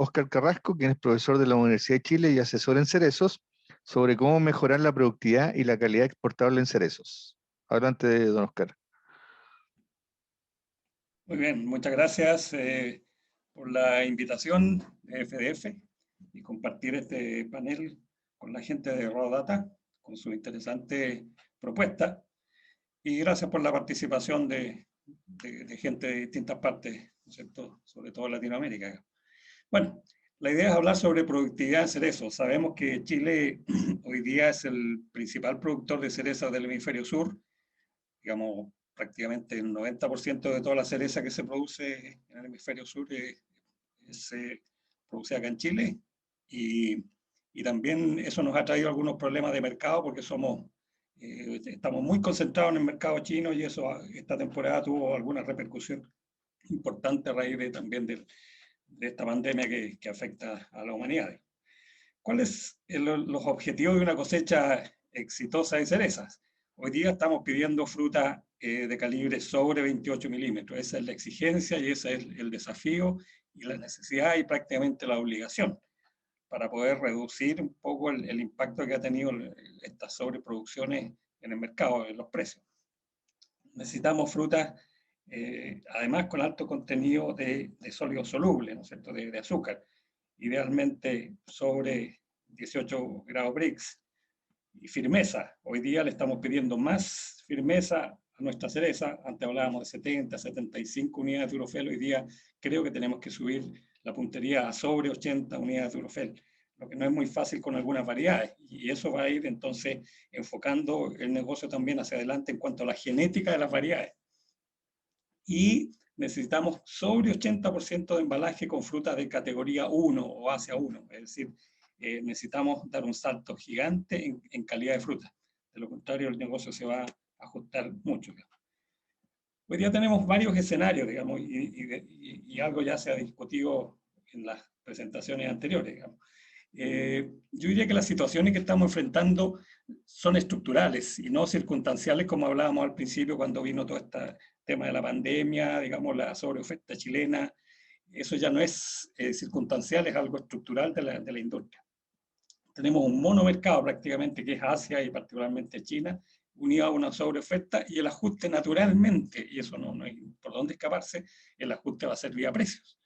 Óscar Carrasco, quien es profesor de la Universidad de Chile y asesor en cerezos, sobre cómo mejorar la productividad y la calidad exportable en cerezos. Adelante, don Óscar. Muy bien, muchas gracias por la invitación de FDF y compartir este panel con la gente de Raw Data, con su interesante propuesta. Y gracias por la participación de gente de distintas partes, ¿no es cierto?, sobre todo Latinoamérica. Bueno, la idea es hablar sobre productividad en cerezos. Sabemos que Chile hoy día es el principal productor de cerezas del hemisferio sur. Digamos, prácticamente el 90% de toda la cereza que se produce en el hemisferio sur se produce acá en Chile. Y también eso nos ha traído algunos problemas de mercado porque estamos muy concentrados en el mercado chino y eso esta temporada tuvo alguna repercusión importante a raíz también de esta pandemia que afecta a la humanidad. ¿Cuáles son los objetivos de una cosecha exitosa de cerezas? Hoy día estamos pidiendo fruta de calibre sobre 28 milímetros. Esa es la exigencia y ese es el desafío y la necesidad y prácticamente la obligación para poder reducir un poco el impacto que ha tenido estas sobreproducciones en el mercado, en los precios. Necesitamos frutas, además, con alto contenido de sólido soluble, ¿no es cierto?, de azúcar, idealmente sobre 18 grados Brix, y firmeza. Hoy día le estamos pidiendo más firmeza a nuestra cereza. Antes hablábamos de 70, 75 unidades de Urofel. Hoy día creo que tenemos que subir la puntería a sobre 80 unidades de Urofel, lo que no es muy fácil con algunas variedades. Y eso va a ir entonces enfocando el negocio también hacia adelante en cuanto a la genética de las variedades. Y necesitamos sobre 80% de embalaje con frutas de categoría 1 o hacia 1, es decir, necesitamos dar un salto gigante en calidad de fruta. De lo contrario, el negocio se va a ajustar mucho. Digamos. Hoy día tenemos varios escenarios, digamos, y algo ya se ha discutido en las presentaciones anteriores. Digamos. Yo diría que las situaciones que estamos enfrentando son estructurales y no circunstanciales, como hablábamos al principio cuando vino todo este tema de la pandemia, digamos, la sobreoferta chilena. Eso ya no es circunstancial, es algo estructural de la industria. Tenemos un monomercado prácticamente que es Asia y particularmente China, unido a una sobreoferta y el ajuste naturalmente, y eso no hay por dónde escaparse, el ajuste va a ser vía precios.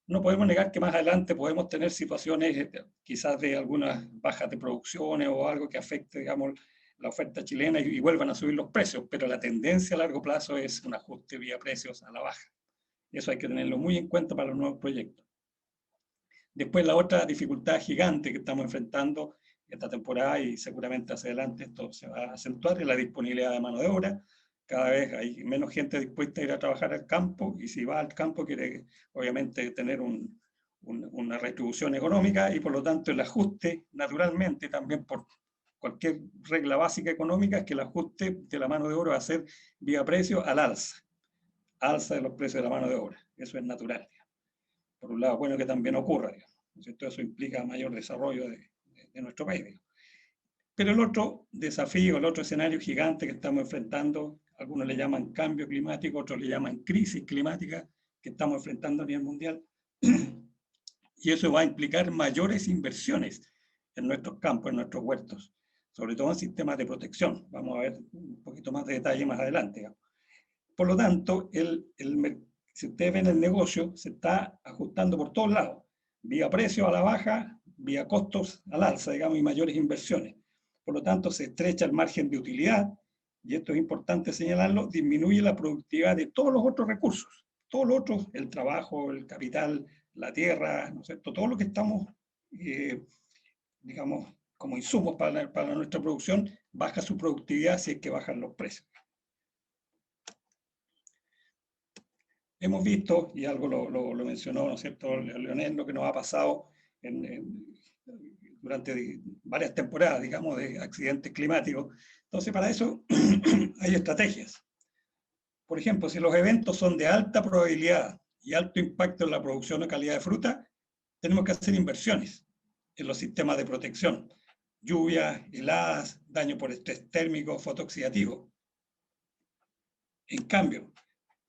No podemos negar que más adelante podemos tener situaciones quizás de algunas bajas de producciones o algo que afecte, digamos, la oferta chilena y vuelvan a subir los precios, pero la tendencia a largo plazo es un ajuste vía precios a la baja. Eso hay que tenerlo muy en cuenta para los nuevos proyectos. Después la otra dificultad gigante que estamos enfrentando esta temporada y seguramente hacia adelante esto se va a acentuar es la disponibilidad de mano de obra. Cada vez hay menos gente dispuesta a ir a trabajar al campo y si va al campo quiere obviamente tener una retribución económica y por lo tanto el ajuste naturalmente también por cualquier regla básica económica es que el ajuste de la mano de obra va a ser vía precio al alza de los precios de la mano de obra. Eso es natural. Por un lado, bueno que también ocurra, digamos, ¿no es cierto? Eso implica mayor desarrollo de nuestro país. Digamos. Pero el otro desafío, el otro escenario gigante que estamos enfrentando, algunos le llaman cambio climático, otros le llaman crisis climática que estamos enfrentando a nivel mundial, y eso va a implicar mayores inversiones en nuestros campos, en nuestros huertos, sobre todo en sistemas de protección. Vamos a ver un poquito más de detalle más adelante. Digamos. Por lo tanto, si ustedes ven el negocio, se está ajustando por todos lados, vía precio a la baja, vía costos al alza, digamos, y mayores inversiones. Por lo tanto, se estrecha el margen de utilidad, y esto es importante señalarlo, disminuye la productividad de todos los otros recursos, todos los otros, el trabajo, el capital, la tierra, ¿no es cierto? Todo lo que estamos, digamos, como insumos para nuestra producción, baja su productividad si es que bajan los precios. Hemos visto, y algo lo mencionó, ¿no es cierto?, Leonel, lo que nos ha pasado durante varias temporadas, digamos, de accidentes climáticos. Entonces, para eso hay estrategias. Por ejemplo, si los eventos son de alta probabilidad y alto impacto en la producción o calidad de fruta, tenemos que hacer inversiones en los sistemas de protección. Lluvias, heladas, daño por estrés térmico, fotooxidativo. En cambio,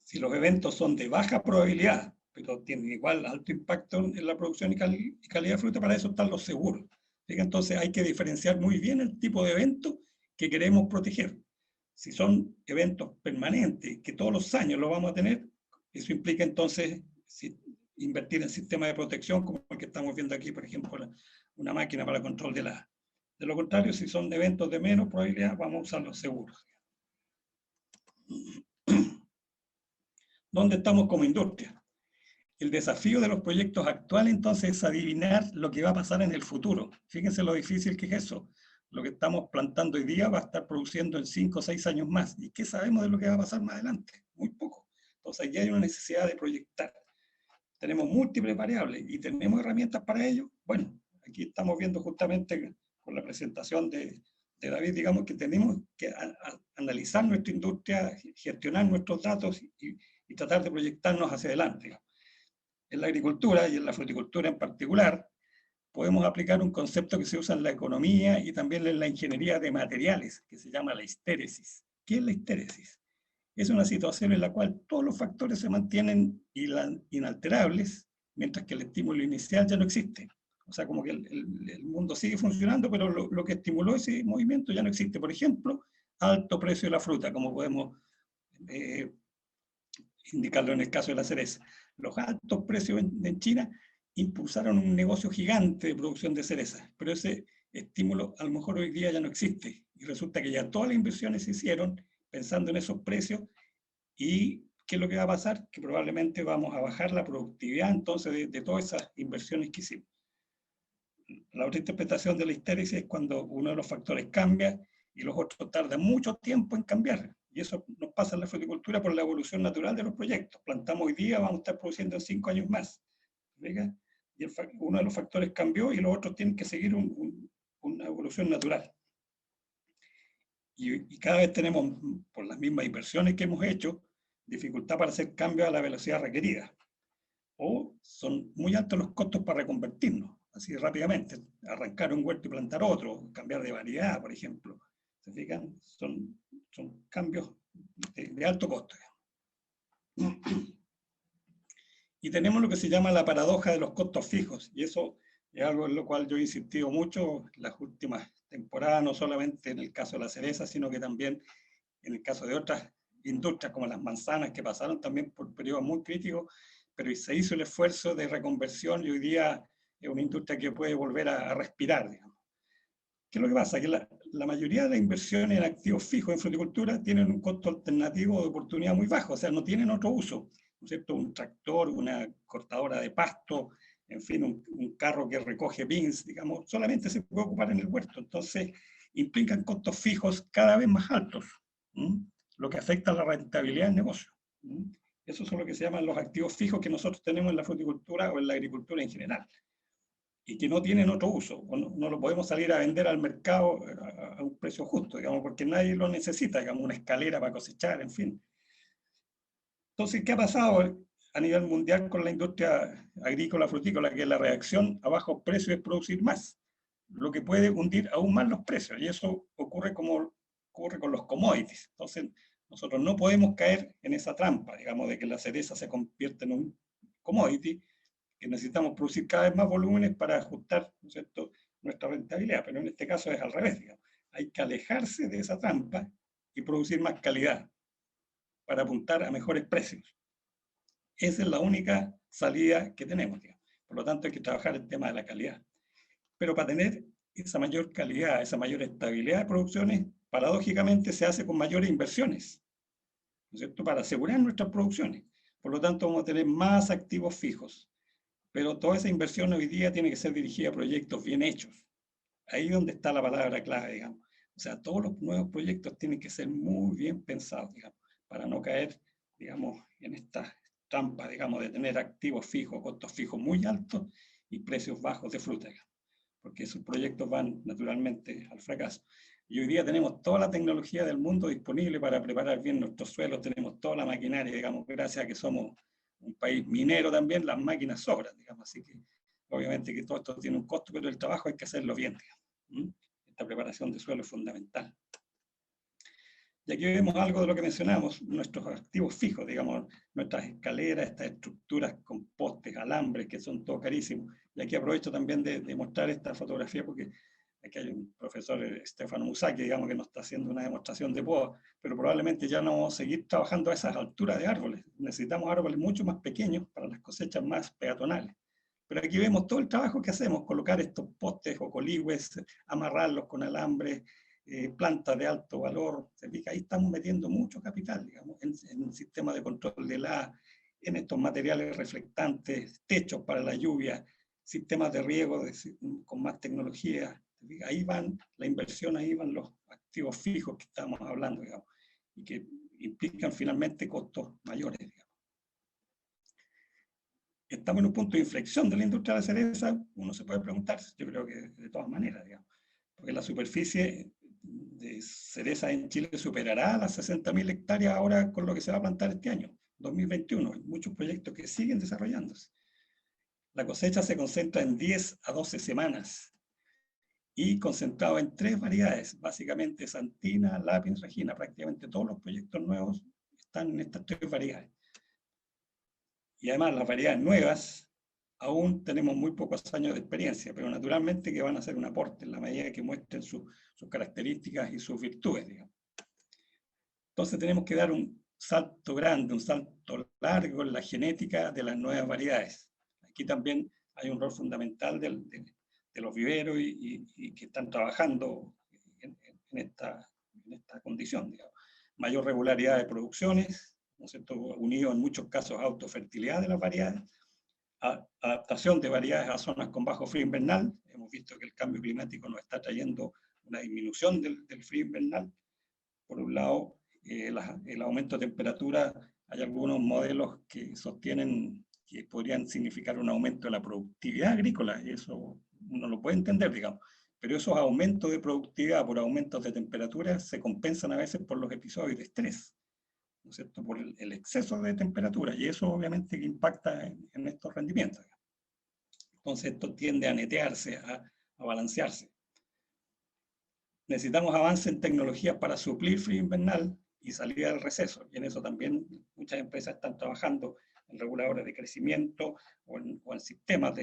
si los eventos son de baja probabilidad pero tienen igual alto impacto en la producción y calidad de fruta. Para eso están los seguros. Entonces hay que diferenciar muy bien el tipo de evento que queremos proteger. Si son eventos permanentes, que todos los años lo vamos a tener, eso implica entonces invertir en sistemas de protección, como el que estamos viendo aquí, por ejemplo, una máquina para el control de la. De lo contrario, si son eventos de menos probabilidad, vamos a usar los seguros. ¿Dónde estamos como industria? El desafío de los proyectos actuales, entonces, es adivinar lo que va a pasar en el futuro. Fíjense lo difícil que es eso. Lo que estamos plantando hoy día va a estar produciendo en 5 o 6 años más. ¿Y qué sabemos de lo que va a pasar más adelante? Muy poco. Entonces, aquí hay una necesidad de proyectar. Tenemos múltiples variables y tenemos herramientas para ello. Bueno, aquí estamos viendo justamente con la presentación de David, digamos que tenemos que analizar nuestra industria, gestionar nuestros datos y tratar de proyectarnos hacia adelante. En la agricultura y en la fruticultura en particular, podemos aplicar un concepto que se usa en la economía y también en la ingeniería de materiales, que se llama la histéresis. ¿Qué es la histéresis? Es una situación en la cual todos los factores se mantienen inalterables, mientras que el estímulo inicial ya no existe. O sea, como que el mundo sigue funcionando, pero lo que estimuló ese movimiento ya no existe. Por ejemplo, alto precio de la fruta, como podemos indicarlo en el caso de la cereza. Los altos precios en China impulsaron un negocio gigante de producción de cerezas, pero ese estímulo a lo mejor hoy día ya no existe. Y resulta que ya todas las inversiones se hicieron pensando en esos precios. ¿Y qué es lo que va a pasar? Que probablemente vamos a bajar la productividad entonces de todas esas inversiones que hicimos. La otra interpretación de la histéresis es cuando uno de los factores cambia y los otros tardan mucho tiempo en cambiar. Y eso nos pasa en la fruticultura por la evolución natural de los proyectos. Plantamos hoy día, vamos a estar produciendo en 5 años más. ¿Verdad? Y uno de los factores cambió y los otros tienen que seguir una evolución natural. Y cada vez tenemos, por las mismas inversiones que hemos hecho, dificultad para hacer cambios a la velocidad requerida. O son muy altos los costos para reconvertirnos, así rápidamente. Arrancar un huerto y plantar otro, cambiar de variedad, por ejemplo. ¿Se fijan? Son cambios de alto costo. Y tenemos lo que se llama la paradoja de los costos fijos, y eso es algo en lo cual yo he insistido mucho en las últimas temporadas, no solamente en el caso de la cereza, sino que también en el caso de otras industrias como las manzanas, que pasaron también por periodos muy críticos, pero se hizo el esfuerzo de reconversión y hoy día es una industria que puede volver a respirar, digamos. ¿Qué es lo que pasa? Que la mayoría de las inversiones en activos fijos en fruticultura tienen un costo alternativo de oportunidad muy bajo, o sea, no tienen otro uso, ¿no es cierto? Un tractor, una cortadora de pasto, en fin, un carro que recoge beans, digamos, solamente se puede ocupar en el huerto. Entonces, implican costos fijos cada vez más altos, lo que afecta a la rentabilidad del negocio. Esos son lo que se llaman los activos fijos que nosotros tenemos en la fruticultura o en la agricultura en general, y que no tienen otro uso, o no lo podemos salir a vender al mercado a un precio justo, digamos, porque nadie lo necesita, digamos, una escalera para cosechar, en fin. Entonces, ¿qué ha pasado a nivel mundial con la industria agrícola, frutícola? Que la reacción a bajos precios es producir más, lo que puede hundir aún más los precios, y eso ocurre como ocurre con los commodities. Entonces, nosotros no podemos caer en esa trampa, digamos, de que la cereza se convierte en un commodity, que necesitamos producir cada vez más volúmenes para ajustar, ¿no es cierto?, nuestra rentabilidad, pero en este caso es al revés, digamos. Hay que alejarse de esa trampa y producir más calidad para apuntar a mejores precios. Esa es la única salida que tenemos, digamos. Por lo tanto, hay que trabajar el tema de la calidad. Pero para tener esa mayor calidad, esa mayor estabilidad de producciones, paradójicamente se hace con mayores inversiones, ¿no es cierto?, para asegurar nuestras producciones. Por lo tanto, vamos a tener más activos fijos. Pero toda esa inversión hoy día tiene que ser dirigida a proyectos bien hechos. Ahí es donde está la palabra clave, digamos. O sea, todos los nuevos proyectos tienen que ser muy bien pensados, digamos, para no caer, digamos, en esta trampa, digamos, de tener activos fijos, costos fijos muy altos y precios bajos de fruta, digamos, porque esos proyectos van naturalmente al fracaso. Y hoy día tenemos toda la tecnología del mundo disponible para preparar bien nuestros suelos, tenemos toda la maquinaria, digamos, gracias a que somos un país minero también, las máquinas sobran, digamos, así que obviamente que todo esto tiene un costo, pero el trabajo hay que hacerlo bien, digamos. Esta preparación de suelo es fundamental. Y aquí vemos algo de lo que mencionamos, nuestros activos fijos, digamos, nuestras escaleras, estas estructuras con postes, alambres, que son todo carísimos. Y aquí aprovecho también de mostrar esta fotografía porque aquí hay un profesor, Stefano Musacchi, digamos, que nos está haciendo una demostración de poda, pero probablemente ya no vamos a seguir trabajando a esas alturas de árboles. Necesitamos árboles mucho más pequeños para las cosechas más peatonales. Pero aquí vemos todo el trabajo que hacemos, colocar estos postes o coligües, amarrarlos con alambre, plantas de alto valor. Ahí estamos metiendo mucho capital, digamos, en el sistema de control de en estos materiales reflectantes, techos para la lluvia, sistemas de riego con más tecnología. Ahí van la inversión, ahí van los activos fijos que estamos hablando, digamos, y que implican finalmente costos mayores, digamos. Estamos en un punto de inflexión de la industria de la cereza, uno se puede preguntar, yo creo que de todas maneras, digamos, porque la superficie de cereza en Chile superará las 60.000 hectáreas ahora con lo que se va a plantar este año, 2021. Hay muchos proyectos que siguen desarrollándose. La cosecha se concentra en 10 a 12 semanas y concentrado en 3 variedades, básicamente Santina, Lapins, Regina. Prácticamente todos los proyectos nuevos están en estas 3 variedades. Y además las variedades nuevas, aún tenemos muy pocos años de experiencia, pero naturalmente que van a ser un aporte en la medida que muestren sus características y sus virtudes, digamos. Entonces tenemos que dar un salto grande, un salto largo en la genética de las nuevas variedades. Aquí también hay un rol fundamental de los viveros y que están trabajando en esta condición, digamos. Mayor regularidad de producciones, ¿no es cierto?, unido en muchos casos a autofertilidad de las variedades, adaptación de variedades a zonas con bajo frío invernal. Hemos visto que el cambio climático nos está trayendo una disminución del frío invernal. Por un lado, el aumento de temperatura, hay algunos modelos que sostienen que podrían significar un aumento de la productividad agrícola, y eso uno lo puede entender, digamos. Pero esos aumentos de productividad por aumentos de temperatura se compensan a veces por los episodios de estrés, ¿no es cierto?, por el exceso de temperatura, y eso obviamente que impacta en estos rendimientos. Entonces esto tiende a netearse, a balancearse. Necesitamos avance en tecnologías para suplir frío invernal y salir del receso, y en eso también muchas empresas están trabajando en reguladores de crecimiento o en sistemas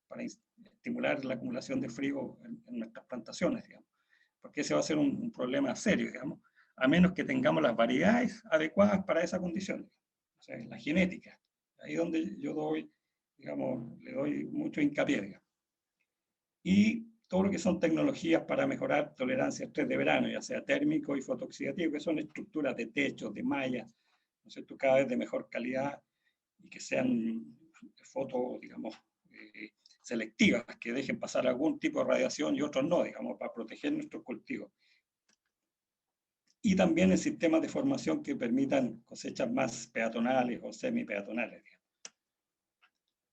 para estimular la acumulación de frío en nuestras plantaciones, digamos, porque ese va a ser un problema serio, digamos, a menos que tengamos las variedades adecuadas para esa condición, o sea, la genética. Ahí donde yo doy, digamos, le doy mucho hincapié, digamos. Y todo lo que son tecnologías para mejorar tolerancia al estrés de verano, ya sea térmico y fotooxidativo, que son estructuras de techos, de mallas, ¿no es cierto?, cada vez de mejor calidad y que sean digamos, selectivas, que dejen pasar algún tipo de radiación y otros no, digamos, para proteger nuestros cultivos. Y también en sistemas de formación que permitan cosechas más peatonales o semi-peatonales, digamos.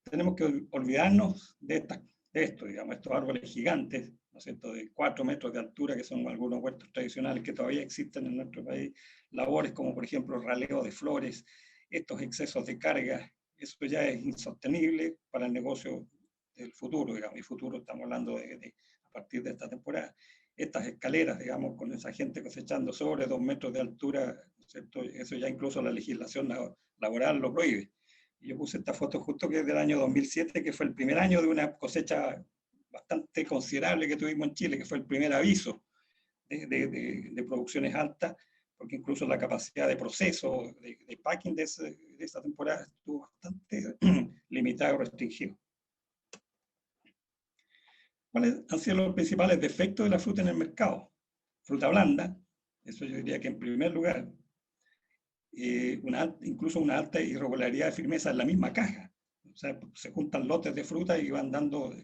Tenemos que olvidarnos de esto, digamos, estos árboles gigantes, ¿no es cierto?, de 4 metros de altura, que son algunos huertos tradicionales que todavía existen en nuestro país, labores como por ejemplo raleo de flores, estos excesos de carga, eso ya es insostenible para el negocio del futuro, digamos, y futuro estamos hablando a partir de esta temporada. Estas escaleras, digamos, con esa gente cosechando sobre 2 metros de altura, ¿no es cierto?, eso ya incluso la legislación laboral lo prohíbe. Yo puse esta foto justo que es del año 2007, que fue el primer año de una cosecha bastante considerable que tuvimos en Chile, que fue el primer aviso de producciones altas, porque incluso la capacidad de proceso, de packing de esa temporada estuvo bastante limitada o restringido. ¿Cuáles han sido los principales defectos de la fruta en el mercado? Fruta blanda, eso yo diría que en primer lugar. Incluso una alta irregularidad de firmeza en la misma caja. O sea, se juntan lotes de fruta y van dando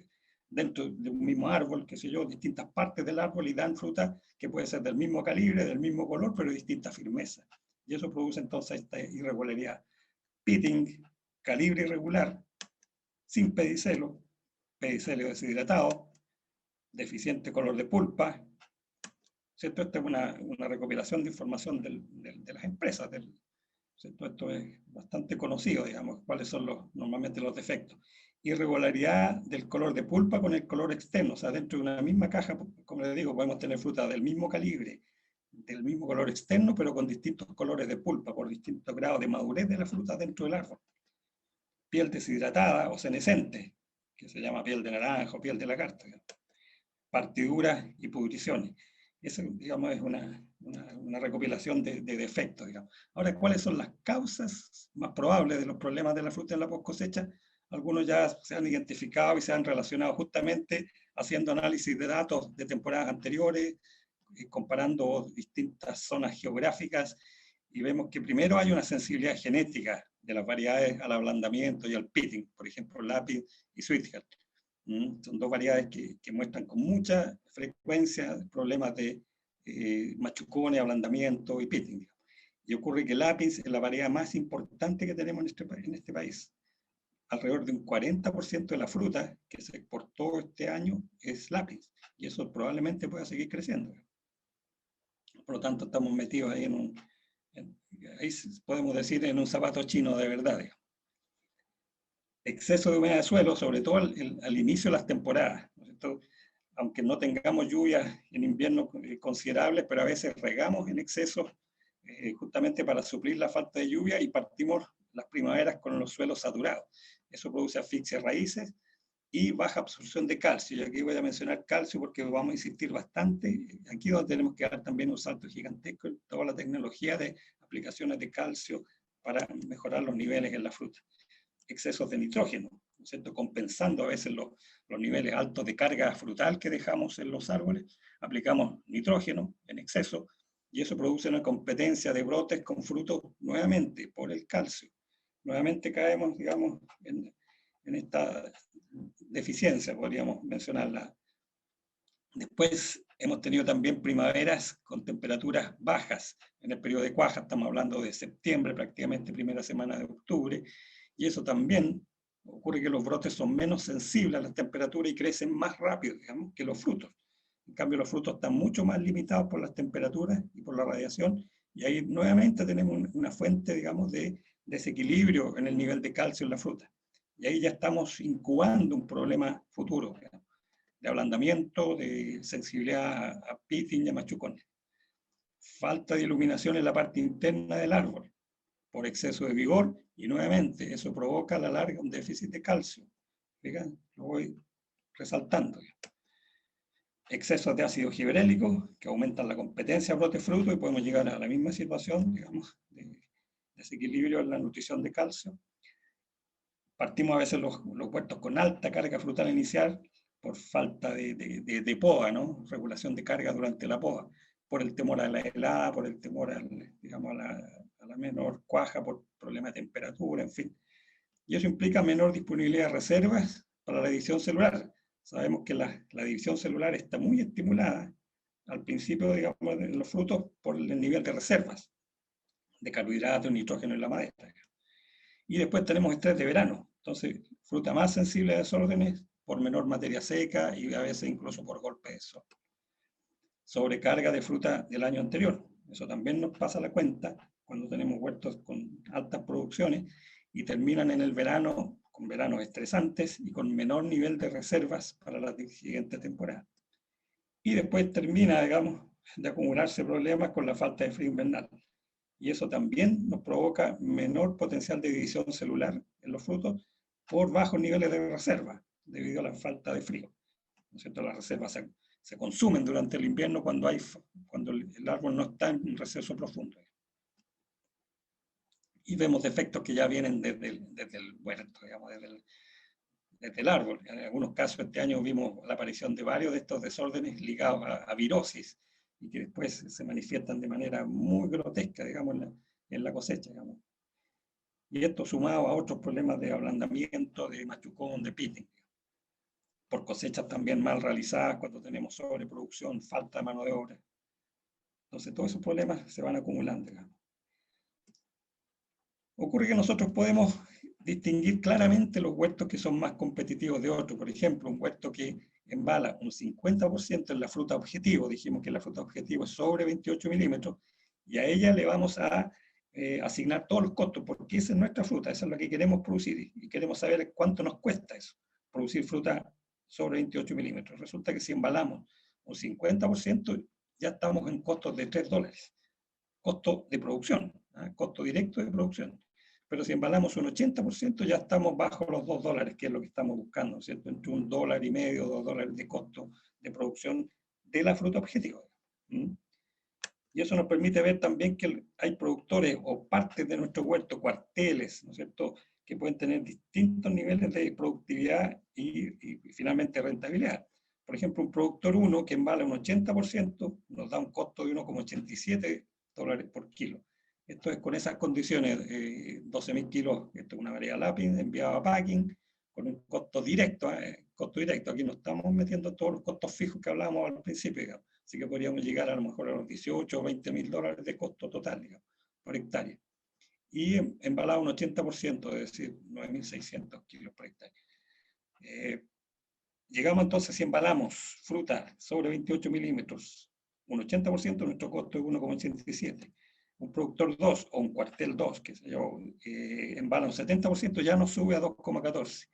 dentro de un mismo árbol, qué sé yo, distintas partes del árbol y dan fruta que puede ser del mismo calibre, del mismo color, pero de distinta firmeza. Y eso produce entonces esta irregularidad. Pitting, calibre irregular, sin pedicelo, pedicelo deshidratado, deficiente color de pulpa. ¿Cierto? Esta es una recopilación de información de las empresas. ¿Cierto? Esto es bastante conocido, digamos, cuáles son normalmente los defectos. Irregularidad del color de pulpa con el color externo, o sea, dentro de una misma caja, como les digo, podemos tener fruta del mismo calibre, del mismo color externo, pero con distintos colores de pulpa, por distintos grados de madurez de la fruta dentro del árbol. Piel deshidratada o senescente, que se llama piel de naranja o piel de lagarto, digamos. Partiduras y pudriciones. Eso, digamos, es una recopilación de defectos, digamos. Ahora, ¿cuáles son las causas más probables de los problemas de la fruta en la post cosecha? Algunos ya se han identificado y se han relacionado justamente haciendo análisis de datos de temporadas anteriores, comparando distintas zonas geográficas, y vemos que primero hay una sensibilidad genética de las variedades al ablandamiento y al pitting, por ejemplo, lápiz y sweetheart. Son dos variedades que muestran con mucha frecuencia problemas de machucones, ablandamiento y pitting. Y ocurre que el lápiz es la variedad más importante que tenemos en este país. Alrededor de un 40% de la fruta que se exportó este año es lápiz, y eso probablemente pueda seguir creciendo. Por lo tanto, estamos metidos ahí ahí podemos decir, en un zapato chino de verdad. Digamos. Exceso de humedad de suelo, sobre todo al inicio de las temporadas, ¿no? Aunque no tengamos lluvias en invierno considerables, pero a veces regamos en exceso justamente para suplir la falta de lluvia, y partimos las primaveras con los suelos saturados. Eso produce asfixia de raíces y baja absorción de calcio. Y aquí voy a mencionar calcio porque vamos a insistir bastante. Aquí es donde tenemos que dar también un salto gigantesco en toda la tecnología de aplicaciones de calcio para mejorar los niveles en la fruta. Excesos de nitrógeno, ¿no es cierto? Compensando a veces los niveles altos de carga frutal que dejamos en los árboles, aplicamos nitrógeno en exceso, y eso produce una competencia de brotes con frutos nuevamente por el calcio. Nuevamente caemos, digamos, en esta deficiencia, podríamos mencionarla. Después hemos tenido también primaveras con temperaturas bajas en el periodo de cuaja, estamos hablando de septiembre, prácticamente primera semana de octubre, y eso también ocurre que los brotes son menos sensibles a las temperaturas y crecen más rápido, digamos, que los frutos. En cambio, los frutos están mucho más limitados por las temperaturas y por la radiación, y ahí nuevamente tenemos una fuente, digamos, de desequilibrio en el nivel de calcio en la fruta. Y ahí ya estamos incubando un problema futuro, digamos, de ablandamiento, de sensibilidad a pitting y a machucones. Falta de iluminación en la parte interna del árbol, por exceso de vigor, y nuevamente eso provoca a la larga un déficit de calcio. Fíjense, lo voy resaltando. Excesos de ácido gibrélico que aumentan la competencia brote-fruto, y podemos llegar a la misma situación, digamos, de desequilibrio en la nutrición de calcio. Partimos a veces los huertos con alta carga frutal inicial por falta de poda, ¿no? Regulación de carga durante la poda, por el temor a la helada, por el temor digamos, a la menor cuaja, por problemas de temperatura, en fin. Y eso implica menor disponibilidad de reservas para la división celular. Sabemos que la división celular está muy estimulada al principio, digamos, en los frutos por el nivel de reservas de carbohidratos, nitrógeno en la madera. Y después tenemos estrés de verano. Entonces, fruta más sensible a desórdenes por menor materia seca y a veces incluso por golpe de sol. Sobrecarga de fruta del año anterior. Eso también nos pasa la cuenta cuando tenemos huertos con altas producciones y terminan en el verano con veranos estresantes y con menor nivel de reservas para la siguiente temporada. Y después termina, digamos, de acumularse problemas con la falta de frío invernal. Y eso también nos provoca menor potencial de división celular en los frutos por bajos niveles de reserva, debido a la falta de frío. ¿No es cierto? Las reservas se consumen durante el invierno cuando el árbol no está en un receso profundo. Y vemos defectos que ya vienen desde el huerto, digamos, desde el árbol. En algunos casos este año vimos la aparición de varios de estos desórdenes ligados a virosis, y que después se manifiestan de manera muy grotesca, digamos, en la cosecha, digamos. Y esto sumado a otros problemas de ablandamiento, de machucón, de pitting. Por cosechas también mal realizadas, cuando tenemos sobreproducción, falta de mano de obra. Entonces todos esos problemas se van acumulando, digamos. Ocurre que nosotros podemos distinguir claramente los huertos que son más competitivos de otros. Por ejemplo, un huerto que embala un 50% en la fruta objetivo, dijimos que la fruta objetivo es sobre 28 milímetros, y a ella le vamos a asignar todos los costos, porque esa es nuestra fruta, esa es la que queremos producir, y queremos saber cuánto nos cuesta eso, producir fruta sobre 28 milímetros. Resulta que si embalamos un 50%, ya estamos en costos de $3. Costo de producción, costo directo de producción. Pero si embalamos un 80%, ya estamos bajo los $2, que es lo que estamos buscando, ¿cierto? Entre $1.50, $2 de costo de producción de la fruta objetivo. Y eso nos permite ver también que hay productores o partes de nuestro huerto, cuarteles, ¿no es cierto?, que pueden tener distintos niveles de productividad y finalmente rentabilidad. Por ejemplo, un productor 1 que embala un 80% nos da un costo de $1,87 por kilo. Esto es con esas condiciones, 12.000 kilos, esto es una variedad lápiz, enviado a packing, con un costo directo, Aquí no estamos metiendo todos los costos fijos que hablábamos al principio, digamos. Así que podríamos llegar a lo mejor a los 18 o 20 mil dólares de costo total, digamos, por hectárea. Y embalado un 80%, es decir, 9.600 kilos por hectárea. Llegamos entonces, si embalamos fruta sobre 28 milímetros, un 80%, nuestro costo es 1,87. Un productor 2 o un cuartel 2, que se yo, embala un 70%, ya nos sube a 2,14.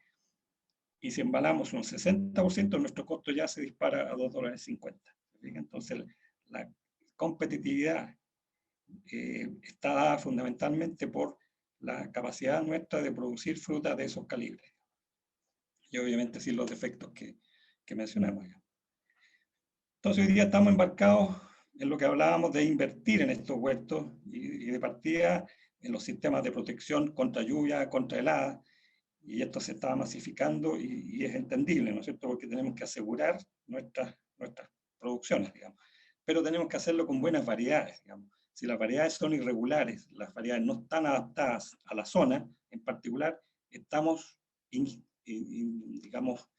Y si embalamos un 60%, nuestro costo ya se dispara a $2.50. Entonces, la competitividad está dada fundamentalmente por la capacidad nuestra de producir fruta de esos calibres. Y obviamente sin los defectos que mencionamos ya. Entonces hoy día estamos embarcados en lo que hablábamos de invertir en estos huertos y de partida en los sistemas de protección contra lluvia, contra helada, y esto se está masificando y es entendible, ¿no es cierto?, porque tenemos que asegurar nuestras producciones, digamos. Pero tenemos que hacerlo con buenas variedades, digamos. Si las variedades son irregulares, las variedades no están adaptadas a la zona en particular, estamos, digamos,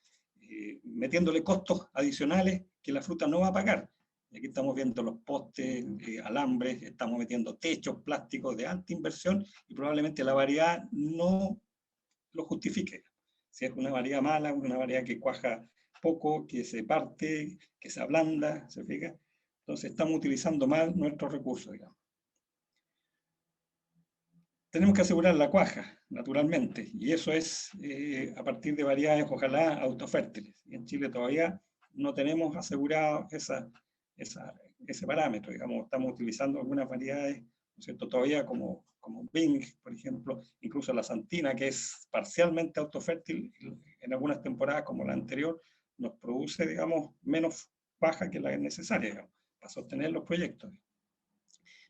metiéndole costos adicionales que la fruta no va a pagar. Y aquí estamos viendo los postes, alambres, estamos metiendo techos plásticos de alta inversión y probablemente la variedad no lo justifique. Si es una variedad mala, una variedad que cuaja poco, que se parte, que se ablanda, ¿se fija? Entonces estamos utilizando mal nuestros recursos, digamos. Tenemos que asegurar la cuaja, naturalmente, y eso es a partir de variedades, ojalá, autofértiles. Y en Chile todavía no tenemos asegurado ese parámetro, digamos, estamos utilizando algunas variedades, ¿no es cierto?, todavía como Bing, por ejemplo, incluso la Santina, que es parcialmente autofértil, en algunas temporadas como la anterior, nos produce, digamos, menos cuaja que la necesaria, digamos, para sostener los proyectos.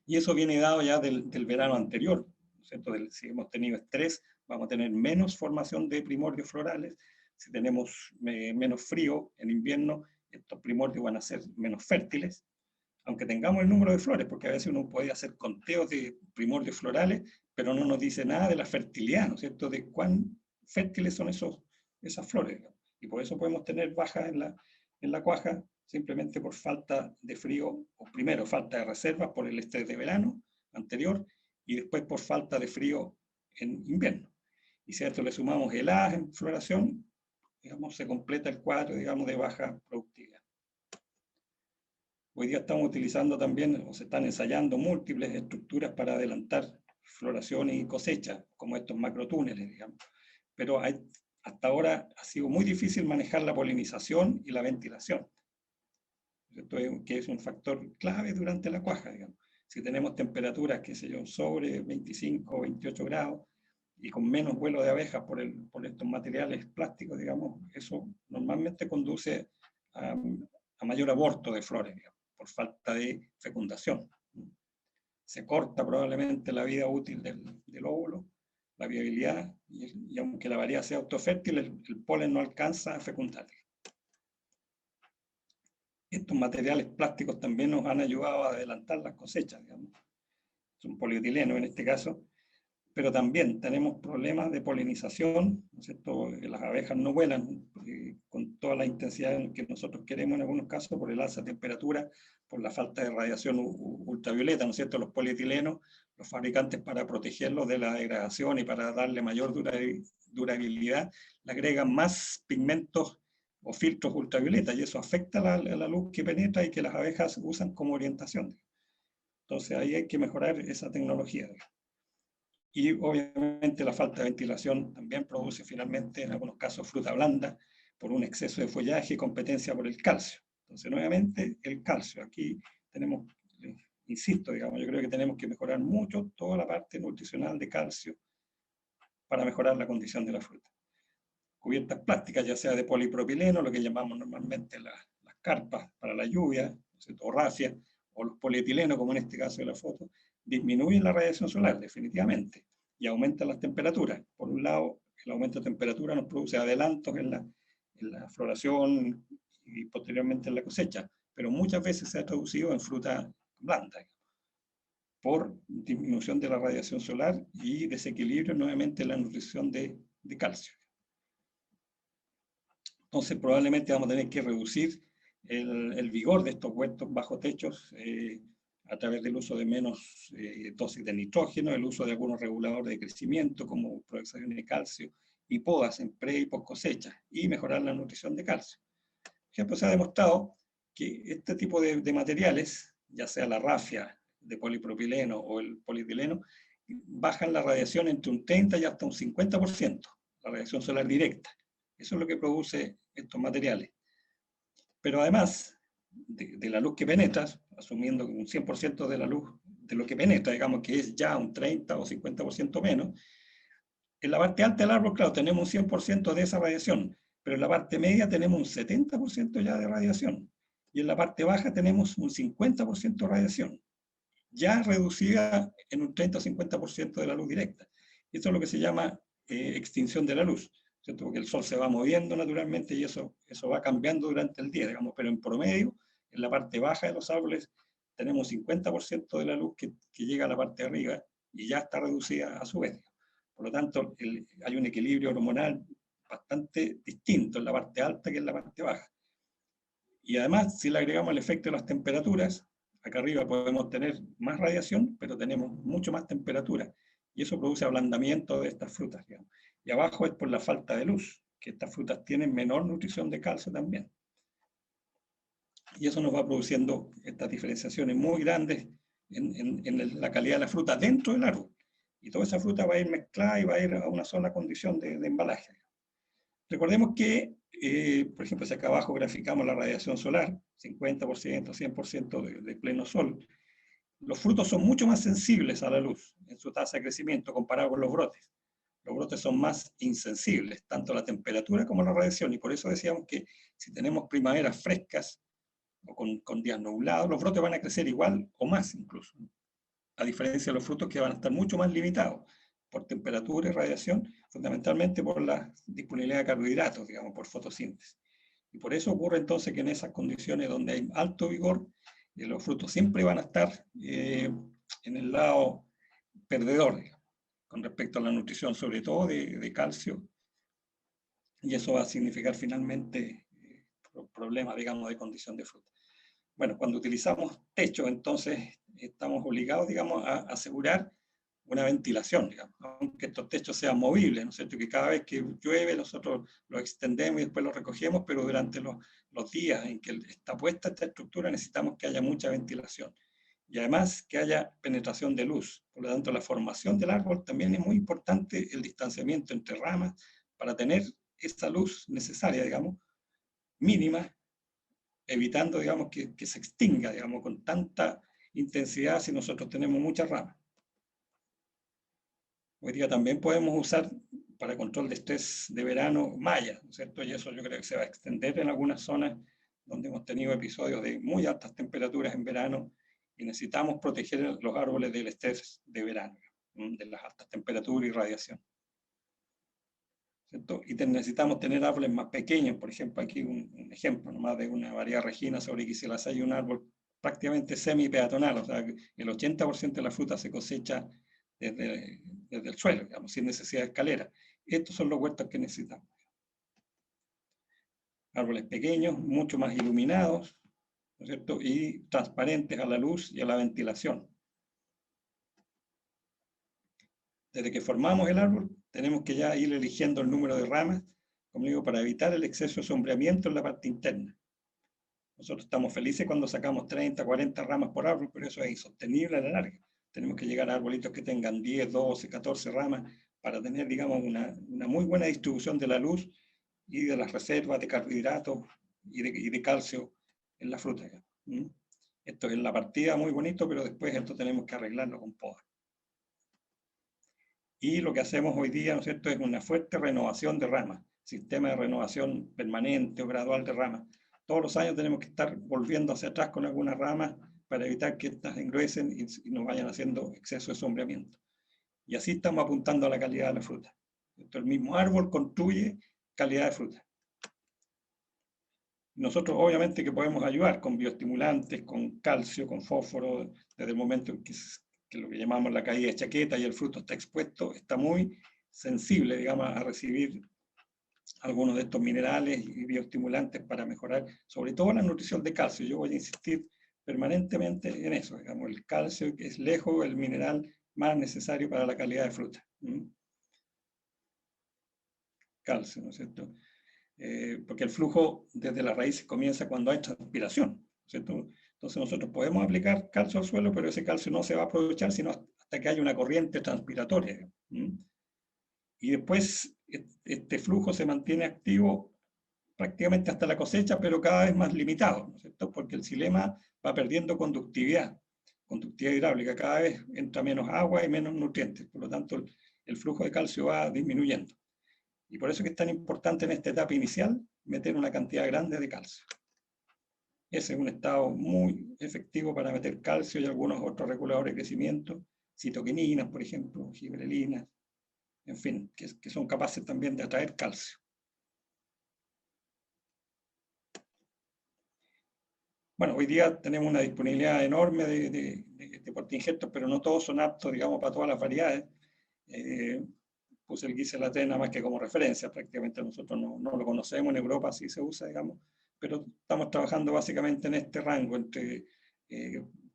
Y eso viene dado ya del verano anterior, ¿no es cierto? Si hemos tenido estrés, vamos a tener menos formación de primordios florales. Si tenemos menos frío en invierno, estos primordios van a ser menos fértiles, aunque tengamos el número de flores, porque a veces uno puede hacer conteos de primordios florales, pero no nos dice nada de la fertilidad, ¿no es cierto?, de cuán fértiles son esas flores. Y por eso podemos tener bajas en la cuaja, simplemente por falta de frío, o primero falta de reservas por el estrés de verano anterior, y después por falta de frío en invierno. Y si a esto le sumamos heladas en floración, digamos, se completa el cuadro, digamos, de baja productividad. Hoy día estamos utilizando también, o se están ensayando múltiples estructuras para adelantar floración y cosecha, como estos macrotúneles, digamos. Pero hasta ahora ha sido muy difícil manejar la polinización y la ventilación. Esto que es un factor clave durante la cuaja, digamos. Si tenemos temperaturas, qué sé yo, sobre 25 o 28 grados y con menos vuelo de abejas por estos materiales plásticos, digamos, eso normalmente conduce a mayor aborto de flores, digamos, por falta de fecundación. Se corta probablemente la vida útil del óvulo, la viabilidad, y aunque la variedad sea autofértil, el polen no alcanza a fecundar. Estos materiales plásticos también nos han ayudado a adelantar las cosechas, digamos. Son polietileno en este caso, pero también tenemos problemas de polinización, ¿no es cierto? Las abejas no vuelan con toda la intensidad que nosotros queremos en algunos casos por el alza de temperatura, por la falta de radiación ultravioleta, ¿no es cierto? Los polietilenos, los fabricantes, para protegerlos de la degradación y para darle mayor durabilidad, le agregan más pigmentos o filtros ultravioleta, y eso afecta la luz que penetra y que las abejas usan como orientación. Entonces ahí hay que mejorar esa tecnología. Y obviamente la falta de ventilación también produce finalmente en algunos casos fruta blanda por un exceso de follaje y competencia por el calcio. Entonces nuevamente el calcio, aquí tenemos, insisto, digamos, yo creo que tenemos que mejorar mucho toda la parte nutricional de calcio para mejorar la condición de la fruta. Cubiertas plásticas, ya sea de polipropileno, lo que llamamos normalmente las carpas para la lluvia, o rafias, o los polietilenos, como en este caso de la foto, disminuyen la radiación solar, definitivamente, y aumentan las temperaturas. Por un lado, el aumento de temperatura nos produce adelantos en la floración y posteriormente en la cosecha, pero muchas veces se ha traducido en fruta blanda, por disminución de la radiación solar y desequilibrio nuevamente en la nutrición de calcio. Entonces probablemente vamos a tener que reducir el vigor de estos huertos bajo techos a través del uso de menos dosis de nitrógeno, el uso de algunos reguladores de crecimiento como proexación de calcio y podas en pre y post cosecha, y mejorar la nutrición de calcio. Por ejemplo, se ha demostrado que este tipo de materiales, ya sea la rafia de polipropileno o el polietileno, bajan la radiación entre un 30 y hasta un 50%, la radiación solar directa. Eso es lo que produce estos materiales. Pero además de la luz que penetra, asumiendo un 100% de la luz de lo que penetra, digamos que es ya un 30 o 50% menos, en la parte alta del árbol, claro, tenemos un 100% de esa radiación, pero en la parte media tenemos un 70% ya de radiación, y en la parte baja tenemos un 50% de radiación, ya reducida en un 30 o 50% de la luz directa. Esto es lo que se llama extinción de la luz, ¿cierto? Porque el sol se va moviendo naturalmente y eso va cambiando durante el día, digamos, pero en promedio, en la parte baja de los árboles, tenemos 50% de la luz que llega a la parte de arriba y ya está reducida a su vez. Por lo tanto, hay un equilibrio hormonal bastante distinto en la parte alta que en la parte baja. Y además, si le agregamos el efecto de las temperaturas, acá arriba podemos tener más radiación, pero tenemos mucho más temperatura. Y eso produce ablandamiento de estas frutas, digamos. Y abajo es por la falta de luz, que estas frutas tienen menor nutrición de calcio también. Y eso nos va produciendo estas diferenciaciones muy grandes en la calidad de la fruta dentro del árbol. Y toda esa fruta va a ir mezclada y va a ir a una sola condición de embalaje. Recordemos que, por ejemplo, si acá abajo graficamos la radiación solar, 50%, 100% de pleno sol, los frutos son mucho más sensibles a la luz en su tasa de crecimiento comparado con los brotes. Los brotes son más insensibles, tanto a la temperatura como a la radiación, y por eso decíamos que si tenemos primaveras frescas o con días nublados, los brotes van a crecer igual o más incluso, a diferencia de los frutos que van a estar mucho más limitados por temperatura y radiación, fundamentalmente por la disponibilidad de carbohidratos, digamos, por fotosíntesis. Y por eso ocurre entonces que en esas condiciones donde hay alto vigor, los frutos siempre van a estar en el lado perdedor, digamos, con respecto a la nutrición, sobre todo de calcio, y eso va a significar finalmente problemas, digamos, de condición de fruta. Bueno, cuando utilizamos techos, entonces estamos obligados, digamos, a asegurar una ventilación, digamos, aunque estos techos sean movibles, ¿no es cierto? Que cada vez que llueve nosotros lo extendemos y después lo recogemos, pero durante los días en que está puesta esta estructura necesitamos que haya mucha ventilación. Y además que haya penetración de luz. Por lo tanto, la formación del árbol también es muy importante, el distanciamiento entre ramas, para tener esa luz necesaria, digamos, mínima, evitando, digamos, que se extinga, digamos, con tanta intensidad si nosotros tenemos muchas ramas. Hoy día también podemos usar para control de estrés de verano malla, ¿no es cierto? Y eso yo creo que se va a extender en algunas zonas donde hemos tenido episodios de muy altas temperaturas en verano y necesitamos proteger los árboles del estrés de verano, de las altas temperaturas y radiación, ¿cierto? Y necesitamos tener árboles más pequeños. Por ejemplo, aquí un ejemplo nomás de una variedad regina sobre Quisilas, hay un árbol prácticamente semi-peatonal, o sea, el 80% de la fruta se cosecha desde el suelo, digamos, sin necesidad de escalera. Estos son los huertos que necesitamos. Árboles pequeños, mucho más iluminados, ¿no es cierto? Y transparentes a la luz y a la ventilación. Desde que formamos el árbol, tenemos que ya ir eligiendo el número de ramas, como digo, para evitar el exceso de sombreamiento en la parte interna. Nosotros estamos felices cuando sacamos 30, 40 ramas por árbol, pero eso es insostenible a la larga. Tenemos que llegar a arbolitos que tengan 10, 12, 14 ramas para tener, digamos, una muy buena distribución de la luz y de las reservas de carbohidratos y de calcio en la fruta. En Esto es en la partida muy bonito, pero después esto tenemos que arreglarlo con poda. Y lo que hacemos hoy día, ¿no es cierto?, es una fuerte renovación de ramas, sistema de renovación permanente o gradual de ramas. Todos los años tenemos que estar volviendo hacia atrás con algunas ramas para evitar que estas engruesen y nos vayan haciendo exceso de sombreamiento. Y así estamos apuntando a la calidad de la fruta. El mismo árbol construye calidad de fruta. Nosotros obviamente que podemos ayudar con bioestimulantes, con calcio, con fósforo, desde el momento en que lo que llamamos la caída de chaqueta y el fruto está expuesto, está muy sensible, digamos, a recibir algunos de estos minerales y bioestimulantes para mejorar, sobre todo la nutrición de calcio. Yo voy a insistir permanentemente en eso, digamos, el calcio que es lejos el mineral más necesario para la calidad de fruta. Calcio, ¿no es cierto? Porque el flujo desde las raíces comienza cuando hay transpiración, ¿cierto? Entonces nosotros podemos aplicar calcio al suelo, pero ese calcio no se va a aprovechar sino hasta que haya una corriente transpiratoria. Y después este flujo se mantiene activo prácticamente hasta la cosecha, pero cada vez más limitado, ¿no es cierto? Porque el xilema va perdiendo conductividad hidráulica, cada vez entra menos agua y menos nutrientes, por lo tanto el flujo de calcio va disminuyendo. Y por eso es que es tan importante en esta etapa inicial meter una cantidad grande de calcio. Ese es un estado muy efectivo para meter calcio y algunos otros reguladores de crecimiento, citoquininas, por ejemplo, gibrelinas, en fin, que son capaces también de atraer calcio. Bueno, hoy día tenemos una disponibilidad enorme de portainjertos, pero no todos son aptos, digamos, para todas las variedades. Puse el Gisela T nada más que como referencia, prácticamente nosotros no lo conocemos, en Europa sí se usa, digamos, pero estamos trabajando básicamente en este rango entre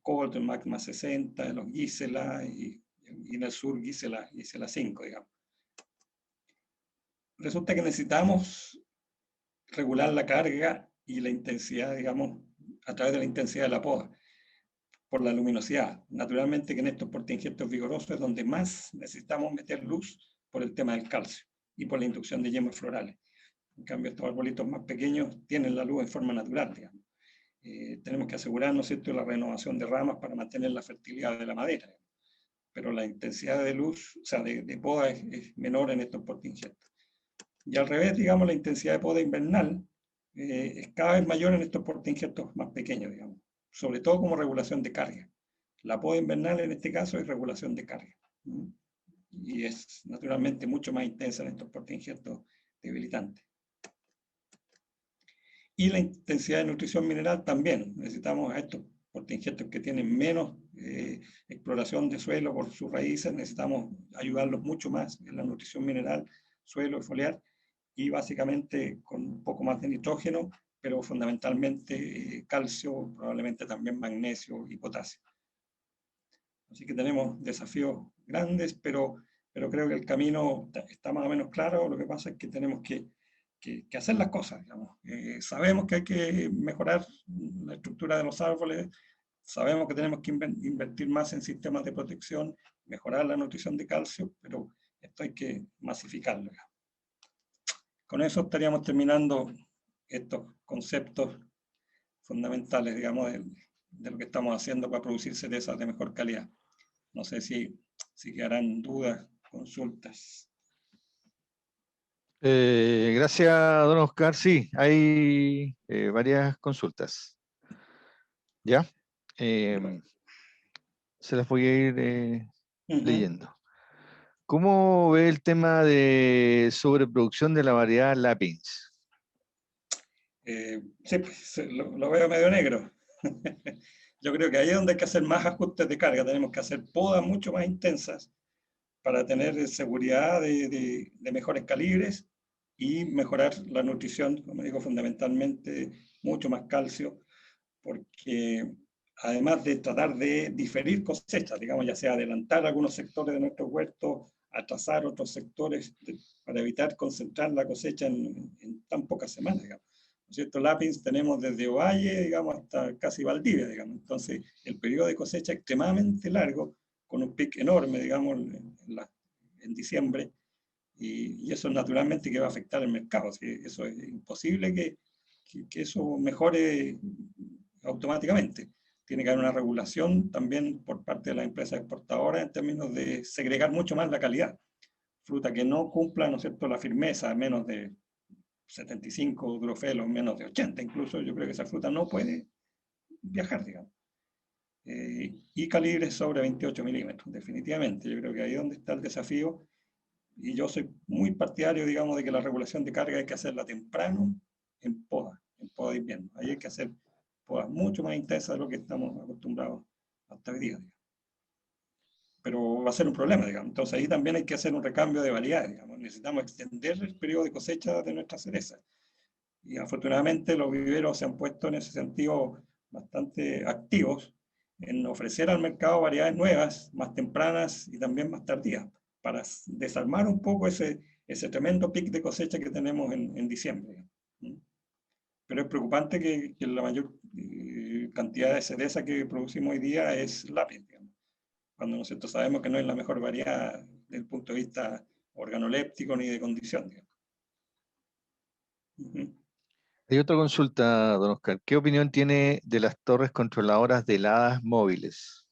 Colt, Magma 60, los Gisela y en el sur Gisela 5, digamos. Resulta que necesitamos regular la carga y la intensidad, digamos, a través de la intensidad de la poda, por la luminosidad. Naturalmente que en estos portainjertos vigorosos es donde más necesitamos meter luz por el tema del calcio y por la inducción de yemas florales. En cambio, estos arbolitos más pequeños tienen la luz en forma natural, digamos. Tenemos que asegurarnos, ¿cierto?, la renovación de ramas para mantener la fertilidad de la madera. Pero la intensidad de luz, o sea, de poda es menor en estos portainjertos. Y al revés, digamos, la intensidad de poda invernal es cada vez mayor en estos portainjertos más pequeños, digamos, sobre todo como regulación de carga. La poda invernal en este caso es regulación de carga. Y es naturalmente mucho más intensa en estos portainjertos debilitantes. Y la intensidad de nutrición mineral también. Necesitamos a estos portainjertos que tienen menos exploración de suelo por sus raíces, necesitamos ayudarlos mucho más en la nutrición mineral, suelo y foliar, y básicamente con un poco más de nitrógeno, pero fundamentalmente calcio, probablemente también magnesio y potasio. Así que tenemos desafíos grandes, pero creo que el camino está más o menos claro. Lo que pasa es que tenemos que hacer las cosas, digamos. Sabemos que hay que mejorar la estructura de los árboles, sabemos que tenemos que invertir más en sistemas de protección, mejorar la nutrición de calcio, pero esto hay que masificarlo. Con eso estaríamos terminando estos conceptos fundamentales, digamos, de lo que estamos haciendo para producir cerezas de mejor calidad. No sé si quedarán dudas, consultas. Gracias, don Oscar. Sí, hay varias consultas. ¿Ya? Se las voy a ir leyendo. ¿Cómo ve el tema de sobreproducción de la variedad Lapins? Sí, pues, lo veo medio negro. Yo creo que ahí es donde hay que hacer más ajustes de carga. Tenemos que hacer podas mucho más intensas para tener seguridad de mejores calibres y mejorar la nutrición, como digo, fundamentalmente mucho más calcio, porque además de tratar de diferir cosechas, digamos, ya sea adelantar algunos sectores de nuestro huerto, atrasar otros sectores para evitar concentrar la cosecha en tan pocas semanas, digamos. ¿No es cierto? Lapins tenemos desde Ovalle, digamos, hasta casi Valdivia, digamos. Entonces, el periodo de cosecha es extremadamente largo, con un pic enorme, digamos, en diciembre, y eso naturalmente que va a afectar el mercado. ¿Sí? Eso es imposible que eso mejore automáticamente. tiene que haber una regulación también por parte de las empresas exportadoras en términos de segregar mucho más la calidad. Fruta que no cumpla, ¿no es cierto?, la firmeza, menos de 75 Durofel, menos de 80 incluso, yo creo que esa fruta no puede viajar, digamos. Y calibres sobre 28 milímetros, definitivamente. Yo creo que ahí es donde está el desafío. Y yo soy muy partidario, digamos, de que la regulación de carga hay que hacerla temprano en poda de invierno. Ahí hay que hacer podas mucho más intensas de lo que estamos acostumbrados hasta hoy día, digamos. Pero va a ser un problema, digamos. Entonces ahí también hay que hacer un recambio de variedades, digamos. Necesitamos extender el periodo de cosecha de nuestras cerezas. Y afortunadamente los viveros se han puesto en ese sentido bastante activos en ofrecer al mercado variedades nuevas, más tempranas y también más tardías, para desarmar un poco ese tremendo pic de cosecha que tenemos en diciembre. Pero es preocupante que la mayor cantidad de cereza que producimos hoy día es lápiz, digamos, cuando nosotros sabemos que no es la mejor variedad desde el punto de vista organoléptico ni de condición, digamos. Hay otra consulta, don Oscar. ¿Qué opinión tiene de las torres controladoras de heladas móviles?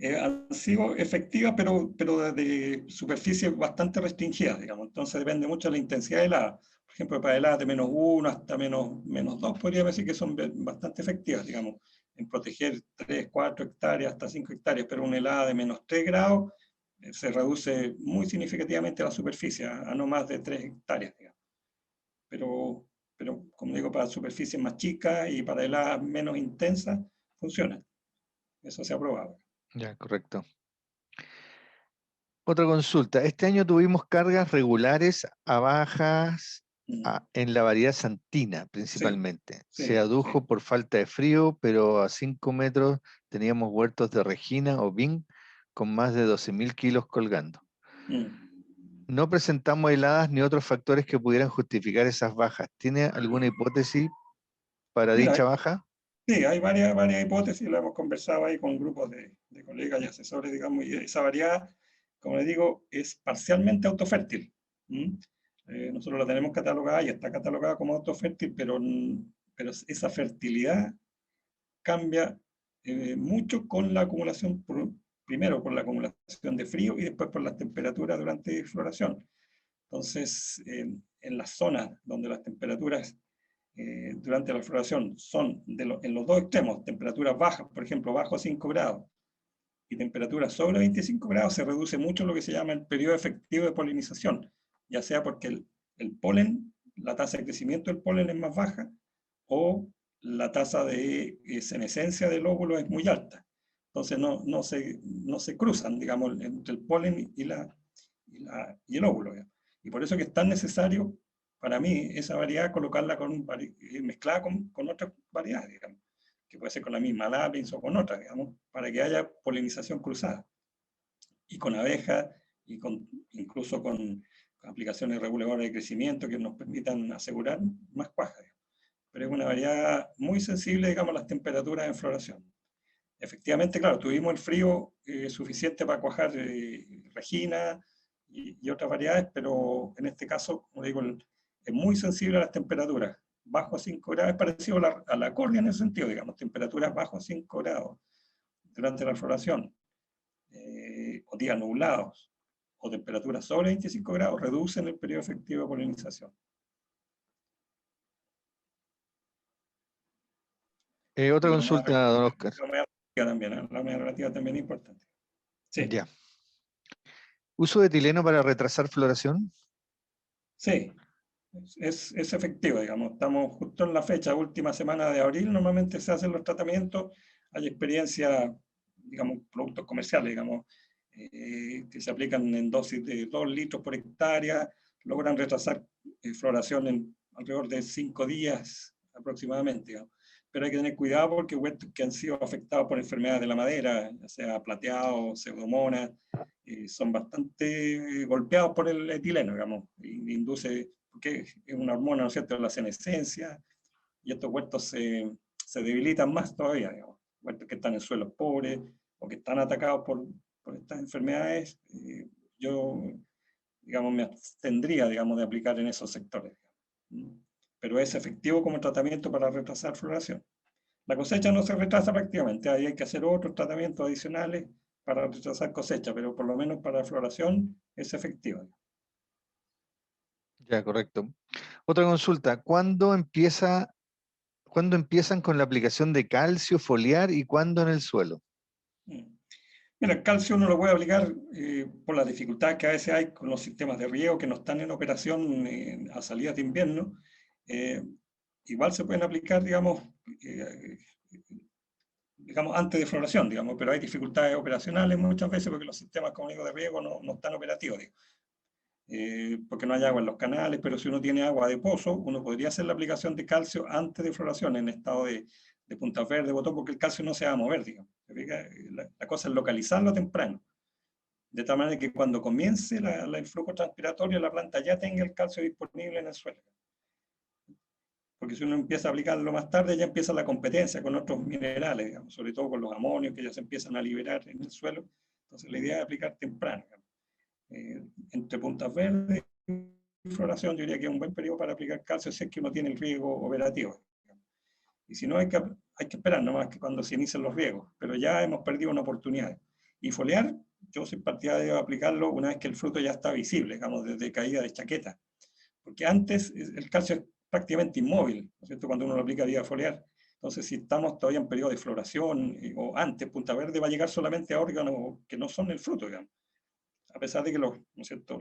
Han sido efectivas, pero de superficies bastante restringidas, digamos. Entonces depende mucho de la intensidad de helada. Por ejemplo, para heladas de -1 hasta -2, podría decir que son bastante efectivas, digamos, en proteger 3, 4 hectáreas, hasta 5 hectáreas, pero una helada de -3 grados se reduce muy significativamente la superficie, a no más de 3 hectáreas, digamos. Pero, como digo, para superficies más chicas y para heladas menos intensas, funciona. Eso se ha probado. Ya, correcto. Otra consulta. Este año tuvimos cargas regulares a bajas en la variedad santina, principalmente. Se adujo por falta de frío, pero a 5 metros teníamos huertos de Regina o Bing con más de 12.000 kilos colgando. No presentamos heladas ni otros factores que pudieran justificar esas bajas. ¿Tiene alguna hipótesis para dicha baja? Sí, hay varias hipótesis, lo hemos conversado ahí con grupos de colegas y asesores, digamos, y esa variedad, como les digo, es parcialmente autofértil. Nosotros la tenemos catalogada y está catalogada como autofértil, pero esa fertilidad cambia mucho con la acumulación, primero por la acumulación de frío y después por las temperaturas durante floración. Entonces, en las zonas donde las temperaturas durante la floración son en los dos extremos, temperaturas bajas, por ejemplo, bajo 5 grados, y temperaturas sobre 25 grados, se reduce mucho lo que se llama el periodo efectivo de polinización, ya sea porque el polen, la tasa de crecimiento del polen es más baja, o la tasa de senescencia del óvulo es muy alta. Entonces no se cruzan, digamos, entre el polen y el óvulo. Y por eso que es tan necesario para mí esa variedad colocarla mezclada con otras variedades, digamos, que puede ser con la misma lápiz o con otras, digamos, para que haya polinización cruzada. Y con abejas, y incluso con aplicaciones reguladoras de crecimiento que nos permitan asegurar más cuaja. Pero es una variedad muy sensible, digamos, a las temperaturas en floración. Efectivamente, claro, tuvimos el frío suficiente para cuajar Regina y otras variedades, pero en este caso, como digo, es muy sensible a las temperaturas. Bajo 5 grados, es parecido a la cordia en ese sentido, digamos, temperaturas bajo 5 grados durante la floración, o días nublados, o temperaturas sobre 25 grados, reducen el periodo efectivo de polinización. Otra consulta, don Oscar. La humedad también, la humedad relativa también es importante. Sí. Ya. ¿Uso de etileno para retrasar floración? Sí, es efectivo, digamos. Estamos justo en la fecha, última semana de abril, normalmente se hacen los tratamientos. Hay experiencia, digamos, productos comerciales, digamos, que se aplican en dosis de 2 litros por hectárea, logran retrasar floración en alrededor de 5 días aproximadamente, digamos. Pero hay que tener cuidado porque huertos que han sido afectados por enfermedades de la madera, ya sea plateado, pseudomonas, son bastante golpeados por el etileno, digamos, y induce, porque es una hormona, ¿no es cierto?, la senescencia, y estos huertos se debilitan más todavía, digamos. Huertos que están en suelos pobres o que están atacados por estas enfermedades, yo, digamos, me abstendría, digamos, de aplicar en esos sectores. Pero es efectivo como tratamiento para retrasar floración. La cosecha no se retrasa prácticamente, ahí hay que hacer otros tratamientos adicionales para retrasar cosecha, pero por lo menos para la floración es efectiva. Ya, correcto. Otra consulta, ¿cuándo empiezan con la aplicación de calcio foliar y cuándo en el suelo? Mira, el calcio uno lo puede aplicar por las dificultades que a veces hay con los sistemas de riego que no están en operación a salidas de invierno. Eh, Igual se pueden aplicar, eh, digamos, antes de floración, digamos, pero hay dificultades operacionales muchas veces porque los sistemas, como digo, de riego no están operativos, porque no hay agua en los canales, pero si uno tiene agua de pozo, uno podría hacer la aplicación de calcio antes de floración en estado de puntas verdes, botón, porque el calcio no se va a mover, digamos. La cosa es localizarlo temprano, de tal manera que cuando comience el flujo transpiratorio, la planta ya tenga el calcio disponible en el suelo. Porque si uno empieza a aplicarlo más tarde, ya empieza la competencia con otros minerales, digamos, sobre todo con los amonios que ya se empiezan a liberar en el suelo. Entonces la idea es aplicar temprano. Entre puntas verdes y floración, yo diría que es un buen periodo para aplicar calcio si es que uno tiene el riego operativo. Y si no, hay que esperar nomás que cuando se inicien los riegos, pero ya hemos perdido una oportunidad. Y foliar, yo soy partidario de aplicarlo una vez que el fruto ya está visible, digamos, desde caída de chaqueta. Porque antes el calcio es prácticamente inmóvil, ¿no es cierto?, cuando uno lo aplica vía foliar. Entonces, si estamos todavía en periodo de floración o antes, punta verde va a llegar solamente a órganos que no son el fruto, digamos. A pesar de que ¿no es cierto?,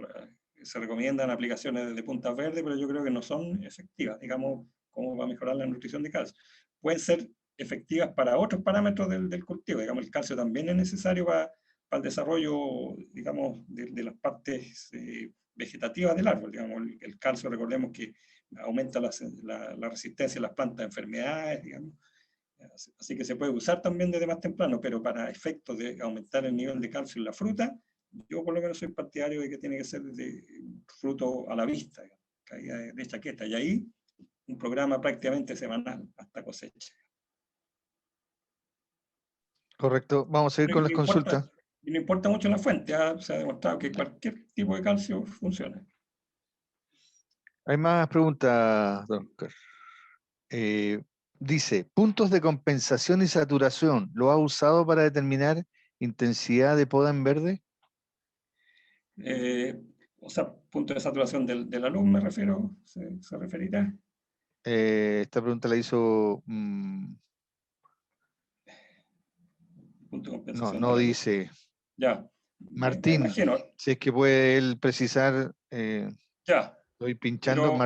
se recomiendan aplicaciones de puntas verdes, pero yo creo que no son efectivas, digamos, como va a mejorar la nutrición de calcio. Pueden ser efectivas para otros parámetros del cultivo, digamos, el calcio también es necesario para el desarrollo, digamos, de las partes vegetativas del árbol, digamos, el calcio, recordemos que aumenta la resistencia de las plantas a enfermedades, digamos, así que se puede usar también desde más temprano, pero para efectos de aumentar el nivel de calcio en la fruta, yo por lo menos soy partidario de que tiene que ser de fruto a la vista, digamos, caída de chaqueta, y ahí un programa prácticamente semanal hasta cosecha. Correcto, vamos a ir con las consultas. Y no importa mucho la fuente, se ha demostrado que cualquier tipo de calcio funciona. Hay más preguntas, don Oscar. Dice, puntos de compensación y saturación, ¿lo ha usado para determinar intensidad de poda en verde? O sea, punto de saturación de la luz me refiero, se referirá. Esta pregunta la hizo... Punto de no, compensación de no la luz. dice. Ya, me Martín, imagino. si es que puede él precisar, Ya, estoy pinchando pero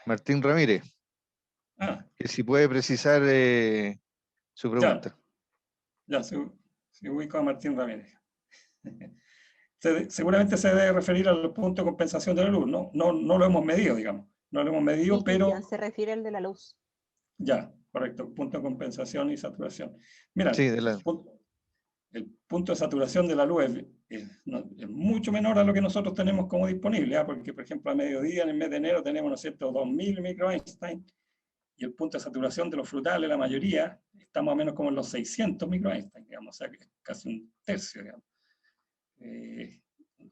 Martín Ramírez, ah, que si puede precisar su ya, pregunta. ya, se ubica a Martín Ramírez. Seguramente se debe referir al punto de compensación de la luz, ¿no? No lo hemos medido, digamos. No lo hemos medido, Sí, pero Cristian se refiere al de la luz. ya, correcto, punto de compensación y saturación. Mira, Sí, el punto de saturación de la luz es mucho menor a lo que nosotros tenemos como disponible, porque, por ejemplo, a mediodía, en el mes de enero, tenemos, ¿no es cierto?, 2000 microeinstein, y el punto de saturación de los frutales, la mayoría, está más o menos como en los 600 microeinstein, digamos, o sea, que es casi un tercio, digamos.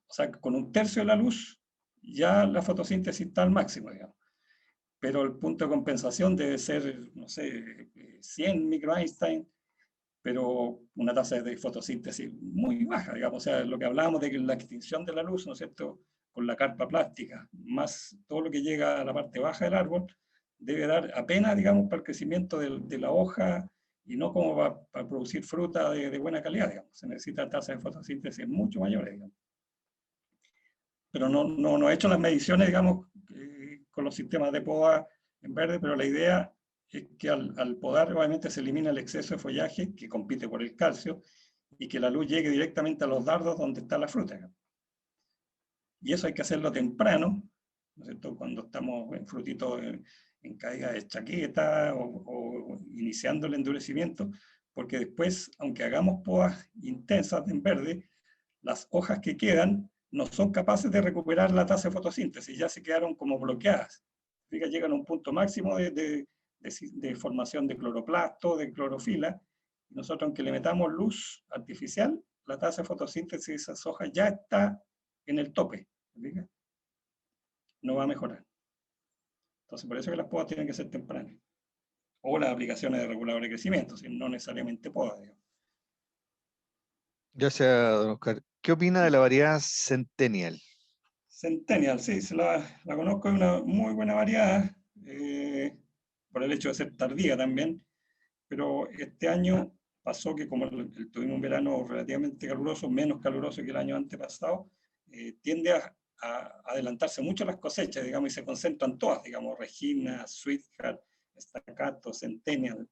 O sea, con un tercio de la luz, ya la fotosíntesis está al máximo, digamos. Pero el punto de compensación debe ser, no sé, 100 microeinstein, pero una tasa de fotosíntesis muy baja, digamos. O sea, lo que hablábamos de que la extinción de la luz, ¿no es cierto?, con la carpa plástica, más todo lo que llega a la parte baja del árbol, debe dar apenas, digamos, para el crecimiento de la hoja y no como para producir fruta de buena calidad, digamos. Se necesita tasas de fotosíntesis mucho mayores, digamos. Pero no he hecho las mediciones, digamos, con los sistemas de poda en verde, pero la idea es que al podar obviamente se elimina el exceso de follaje que compite por el calcio y que la luz llegue directamente a los dardos donde está la fruta. Y eso hay que hacerlo temprano, ¿no es cierto?, cuando estamos en frutito en caída de chaqueta o iniciando el endurecimiento, porque después, aunque hagamos podas intensas en verde, las hojas que quedan no son capaces de recuperar la tasa de fotosíntesis, ya se quedaron como bloqueadas. Llegan a un punto máximo de formación de cloroplasto, de clorofila. Nosotros, aunque le metamos luz artificial, la tasa de fotosíntesis de esas hojas ya está en el tope. ¿Fíjate? No va a mejorar. Entonces, por eso que las podas tienen que ser tempranas. o las aplicaciones de regulador de crecimiento, si no necesariamente poda, digamos. Ya sea, don Oscar, ¿qué opina de la variedad Centennial? Centennial, sí, la conozco, es una muy buena variedad, por el hecho de ser tardía también, pero este año pasó que como tuvimos un verano relativamente caluroso, menos caluroso que el año antepasado, tiende a adelantarse mucho las cosechas, digamos, y se concentran todas, digamos, Regina, Sweetheart, Staccato, Centennial,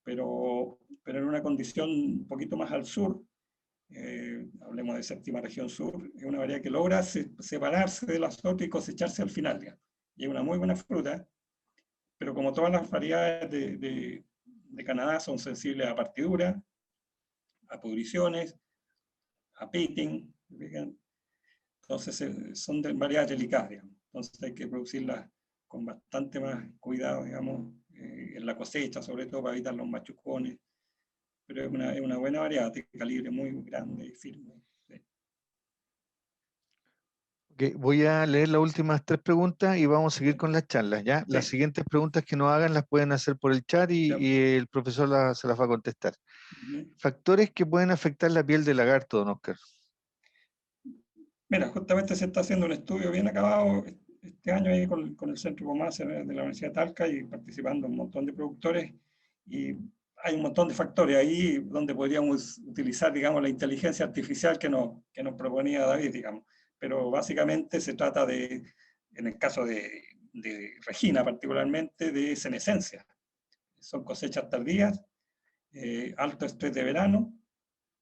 pero en una condición un poquito más al sur, hablemos de séptima región sur, es una variedad que logra separarse de las otras y cosecharse al final, digamos. Y es una muy buena fruta, pero como todas las variedades de Canadá son sensibles a partidura, a pudriciones, a pitting, entonces son de variedades delicadas, digamos. Entonces hay que producirlas con bastante más cuidado, digamos, en la cosecha, sobre todo para evitar los machucones, pero es una buena variedad de calibre muy grande y firme. Sí. Ok, voy a leer las últimas 3 preguntas y vamos a seguir con las charlas, ¿ya? Las Sí, siguientes preguntas que nos hagan las pueden hacer por el chat ya. y el profesor se las va a contestar. Ujú. Factores que pueden afectar la piel del lagarto, don Oscar. Mira, justamente se está haciendo un estudio bien acabado este año ahí con el Centro Comase de la Universidad de Talca y participando un montón de productores. Y hay un montón de factores ahí donde podríamos utilizar, digamos, la inteligencia artificial que nos proponía David, digamos. Pero básicamente se trata de, en el caso de Regina particularmente, de senescencia. Son cosechas tardías, alto estrés de verano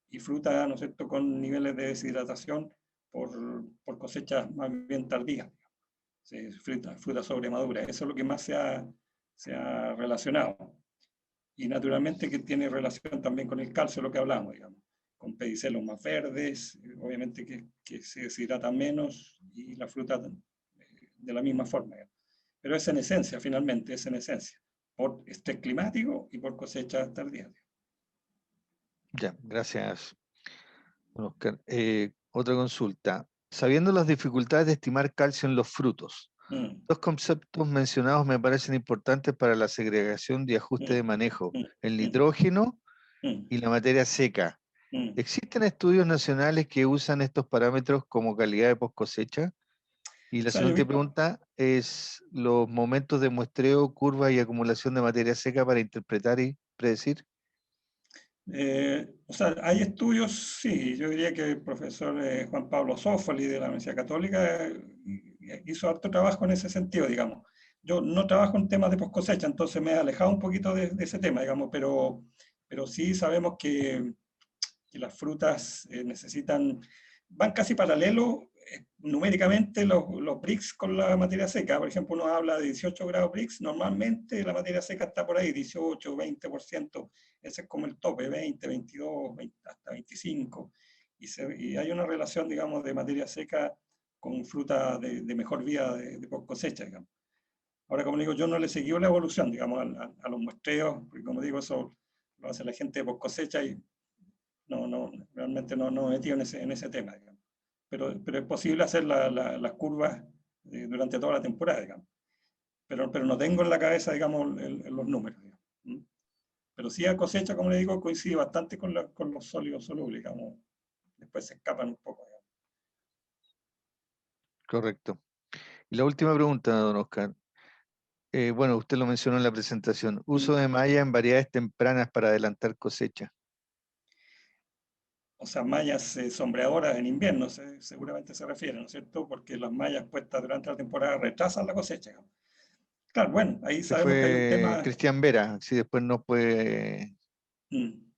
y fruta, ¿no es cierto?, con niveles de deshidratación por cosechas más bien tardías, sí, fruta sobremadura. Eso es lo que más se ha relacionado. Y naturalmente que tiene relación también con el calcio, lo que hablamos, digamos, con pedicelos más verdes, obviamente que se deshidrata menos y la fruta de la misma forma. Digamos. Pero es en esencia, finalmente, es en esencia, por estrés climático y por cosechas tardías. Ya, gracias, don Oscar. Otra consulta. Sabiendo las dificultades de estimar calcio en los frutos, Mm, dos conceptos mencionados me parecen importantes para la segregación y ajuste de mm, manejo, mm, el mm, nitrógeno mm, y la materia seca. mm. ¿Existen estudios nacionales que usan estos parámetros como calidad de post cosecha? Y O la sea, yo siguiente vi, pregunta es los momentos de muestreo, curva y acumulación de materia seca para interpretar y predecir. o sea, hay estudios, sí, yo diría que el profesor Juan Pablo Zófoli de la Universidad Católica hizo harto trabajo en ese sentido, digamos. Yo no trabajo en temas de post cosecha, entonces me he alejado un poquito de ese tema, digamos, pero sí sabemos que las frutas necesitan, van casi paralelo numéricamente los Brix con la materia seca. Por ejemplo, uno habla de 18 grados Brix, normalmente la materia seca está por ahí, 18, 20%, ese es como el tope, 20, 22, 20, hasta 25. Y hay una relación, digamos, de materia seca con fruta de mejor vida de post cosecha, digamos. Ahora, como digo, yo no le seguí la evolución, digamos, a los muestreos, porque como digo, eso lo hace la gente de post cosecha y realmente no me he metido en ese tema, digamos. Pero es posible hacer las curvas durante toda la temporada, digamos. Pero no tengo en la cabeza, digamos, los números, digamos. ¿Mm? Pero sí a cosecha, como le digo, coincide bastante con los sólidos solubles, digamos. Después se escapan un poco, digamos. Correcto. Y la última pregunta, don Oscar. Bueno, usted lo mencionó en la presentación. Uso Mm. de malla en variedades tempranas para adelantar cosecha. O sea, mallas sombreadoras en invierno, seguramente se refiere, ¿no es cierto? Porque las mallas puestas durante la temporada retrasan la cosecha, digamos. Claro, bueno, ahí Este sabemos que hay un fue tema. Cristian Vera, si después no puede. Mm.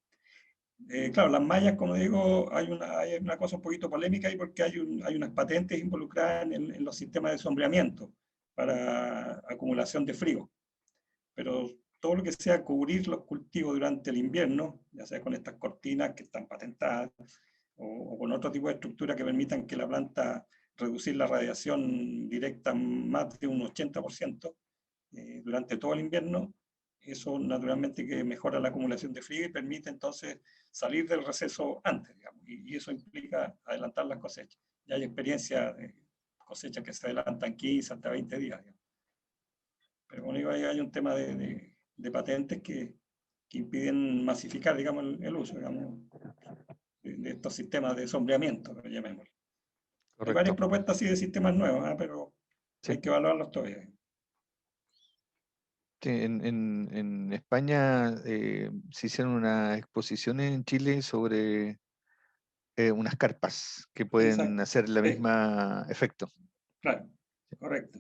Claro, las mallas, como digo, hay una cosa un poquito polémica ahí porque hay unas patentes involucradas en los sistemas de sombreamiento para acumulación de frío. Pero todo lo que sea cubrir los cultivos durante el invierno, ya sea con estas cortinas que están patentadas o con otro tipo de estructura que permitan que la planta reducir la radiación directa más de un 80% durante todo el invierno, eso naturalmente que mejora la acumulación de frío y permite entonces salir del receso antes, digamos, y eso implica adelantar las cosechas. Ya hay experiencia de cosechas que se adelantan 15 hasta 20 días, digamos. Pero como digo, ahí hay un tema de patentes que impiden masificar, digamos, el uso, digamos, de estos sistemas de sombreamiento, llamémoslo. Hay varias Correcto. propuestas así de sistemas nuevos, pero Sí. hay que evaluarlos todavía. Sí, en España se hicieron unas exposiciones en Chile sobre unas carpas que pueden Exacto. hacer el Sí, mismo efecto. claro, correcto.